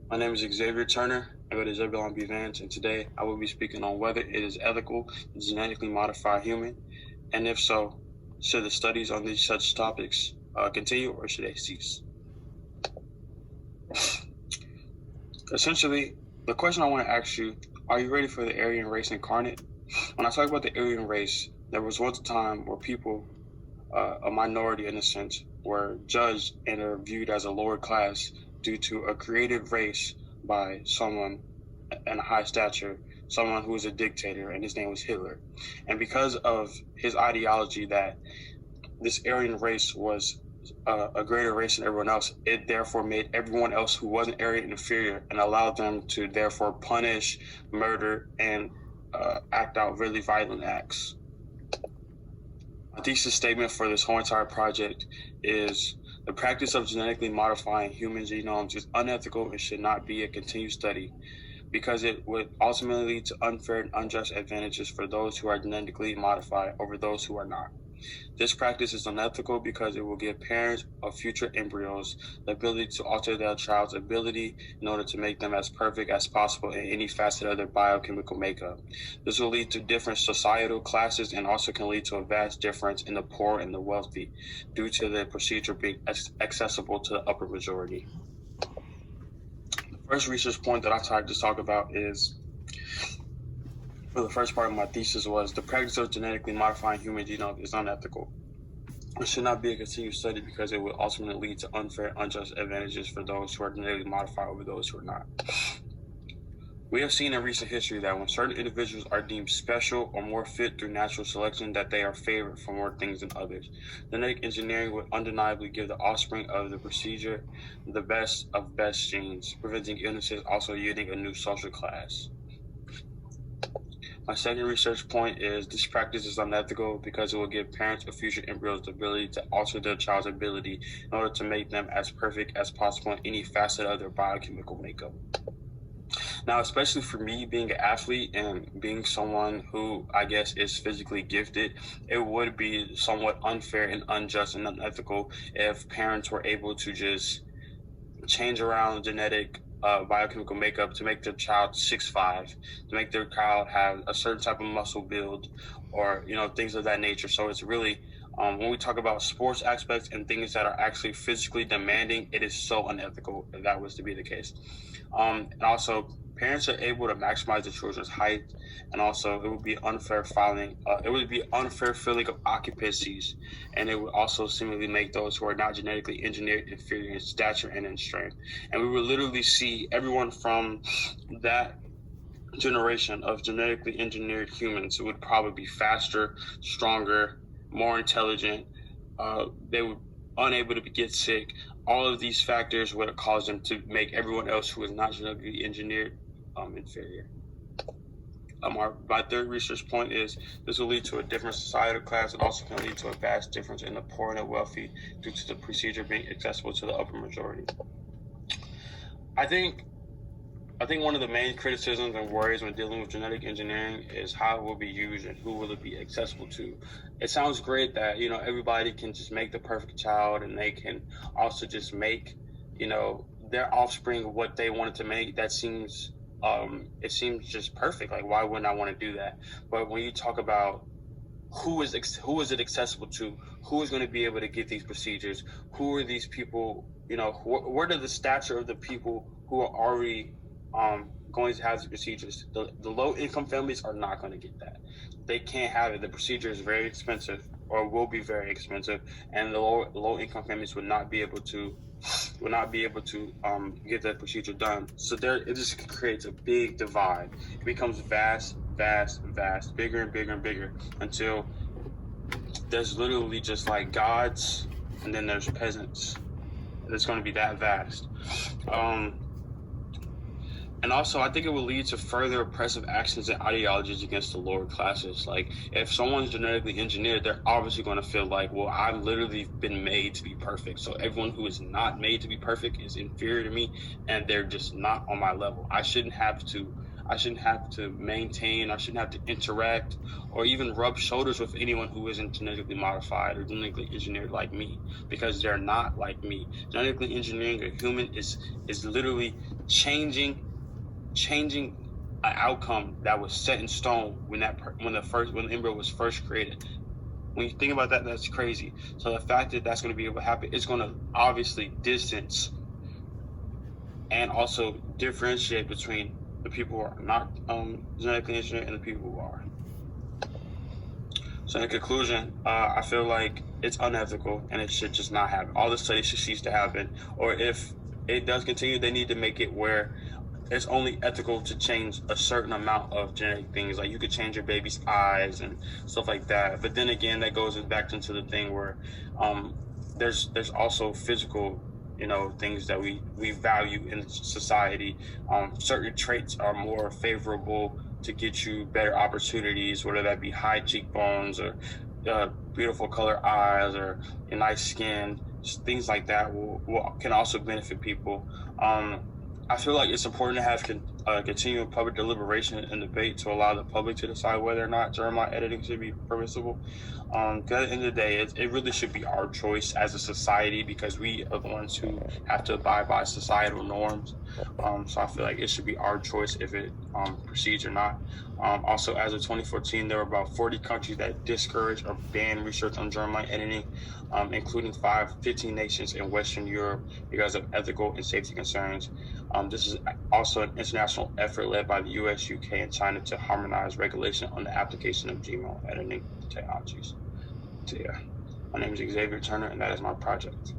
My name is Xavier Turner. I go to Zebulon B. Vance, and today I will be speaking on whether it is ethical to genetically modify a human, and if so, should the studies on these such topics continue or should they cease? Essentially, the question I want to ask you, are you ready for the Aryan race incarnate? When I talk about the Aryan race, there was once a time where people, a minority in a sense, were judged and are viewed as a lower class due to a created race by someone in a high stature, someone who was a dictator, and his name was Hitler. And because of his ideology that this Aryan race was a greater race than everyone else, it therefore made everyone else who wasn't Aryan inferior and allowed them to therefore punish, murder, and act out really violent acts. My thesis statement for this whole entire project is the practice of genetically modifying human genomes is unethical and should not be a continued study because it would ultimately lead to unfair and unjust advantages for those who are genetically modified over those who are not. This practice is unethical because it will give parents of future embryos the ability to alter their child's ability in order to make them as perfect as possible in any facet of their biochemical makeup. This will lead to different societal classes and also can lead to a vast difference in the poor and the wealthy due to the procedure being accessible to the upper majority. The first research point that I tried to talk about is, for the first part of my thesis, was the practice of genetically modifying human genome is unethical. It should not be a continued study because it will ultimately lead to unfair, unjust advantages for those who are genetically modified over those who are not. We have seen in recent history that when certain individuals are deemed special or more fit through natural selection, that they are favored for more things than others. Genetic engineering would undeniably give the offspring of the procedure the best of best genes, preventing illnesses, also yielding a new social class. My second research point is this practice is unethical because it will give parents of future embryos the ability to alter their child's ability in order to make them as perfect as possible in any facet of their biochemical makeup. Now, especially for me being an athlete and being someone who I guess is physically gifted, it would be somewhat unfair and unjust and unethical if parents were able to just change around genetic biochemical makeup to make their child 6'5", to make their child have a certain type of muscle build, or things of that nature. So it's really when we talk about sports aspects and things that are actually physically demanding, it is so unethical if that was to be the case. And also, parents are able to maximize the children's height, and also it would be unfair filing. It would be unfair filling of occupancies, and it would also seemingly make those who are not genetically engineered inferior in stature and in strength. And we would literally see everyone from that generation of genetically engineered humans would probably be faster, stronger, more intelligent. They would unable to get sick. All of these factors would have caused them to make everyone else who is not genetically engineered inferior. My third research point is this will lead to a different societal class. It also can lead to a vast difference in the poor and the wealthy due to the procedure being accessible to the upper majority. I think one of the main criticisms and worries when dealing with genetic engineering is how it will be used and who will it be accessible to. It sounds great that everybody can just make the perfect child, and they can also just make their offspring what they wanted to make. That seems it seems just perfect. Like, why wouldn't I want to do that? But when you talk about who is it accessible to, who is going to be able to get these procedures, who are these people, what are the stature of the people who are already going to have the procedures? The low-income families are not going to get that. They can't have it. The procedure is very expensive, or will be very expensive, and the low-income families would not be able to get that procedure done. So it just creates a big divide. It becomes vast, bigger and bigger and bigger, until there's literally just like gods, and then there's peasants. It's going to be that vast. And also, I think it will lead to further oppressive actions and ideologies against the lower classes. Like, if someone's genetically engineered, they're obviously going to feel like, well, I've literally been made to be perfect. So everyone who is not made to be perfect is inferior to me, and they're just not on my level. I shouldn't have to maintain, I shouldn't have to interact or even rub shoulders with anyone who isn't genetically modified or genetically engineered like me, because they're not like me. Genetically engineering a human is literally changing an outcome that was set in stone when the embryo was first created. When you think about that, that's crazy. So the fact that that's going to be able to happen, it's going to obviously distance and also differentiate between the people who are not genetically engineered and the people who are. So in conclusion, I feel like it's unethical and it should just not happen. All the studies should cease to happen, or if it does continue, they need to make it where it's only ethical to change a certain amount of genetic things. Like you could change your baby's eyes and stuff like that. But then again, that goes back into the thing where there's also physical, things that we value in society. Certain traits are more favorable to get you better opportunities, whether that be high cheekbones or beautiful color eyes or a nice skin. Just things like that can also benefit people. I feel like it's important to have continuing public deliberation and debate to allow the public to decide whether or not germline editing should be permissible. Because at the end of the day, it really should be our choice as a society, because we are the ones who have to abide by societal norms. So I feel like it should be our choice if it proceeds or not. Also, as of 2014, there were about 40 countries that discourage or ban research on germline editing, including 15 nations in Western Europe because of ethical and safety concerns. This is also an international effort led by the US, UK, and China to harmonize regulation on the application of genome editing technologies. So yeah, my name is Xavier Turner, and that is my project.